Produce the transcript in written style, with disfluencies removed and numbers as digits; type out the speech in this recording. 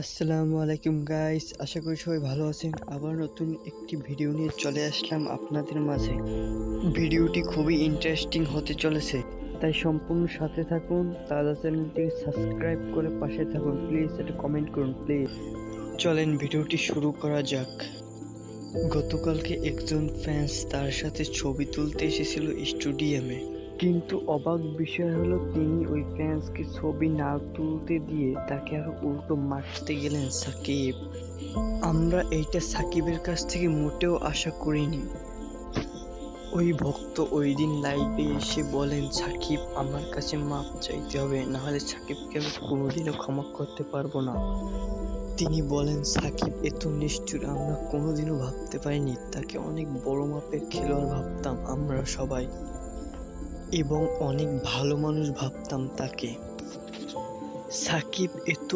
আসসালামু আলাইকুম গাইস, আশা করি সবাই ভালো আছেন। আবার নতুন একটি ভিডিও নিয়ে চলে আসলাম আপনাদের মাঝে। ভিডিওটি খুবই ইন্টারেস্টিং হতে চলেছে, তাই সম্পূর্ণ সাথে থাকুন। তাজা চ্যানেলটি সাবস্ক্রাইব করে পাশে থাকুন প্লিজ, একটা কমেন্ট করুন প্লিজ। চলেন ভিডিওটি শুরু করা যাক। গতকালকে একজন ফ্যান্স তার সাথে ছবি তুলতে এসেছিল স্টুডিয়ামে, কিন্তু অবাক বিষয় হলো তিনি ওই ফ্যান্সকে ছবি না তুলতে দিয়ে তাকে আরো উল্টো মারতে গেলেন সাকিব। আমরা এইটা সাকিবের কাছ থেকে মোটেও আশা করিনি। ওই ভক্ত ওই দিন লাইভে এসে বলেন, সাকিব আমার কাছে মাপ চাইতে হবে, নাহলে সাকিবকে আমি কোনোদিনও ক্ষমা করতে পারবো না। তিনি বলেন, সাকিব এত নিষ্ঠুর আমরা কোনোদিনও ভাবতে পারিনি। তাকে অনেক বড় মাপের খেলোয়াড় ভাবতাম আমরা সবাই, এবং অনেক ভালো মানুষ ভাবতাম তাকে। সাকিব এত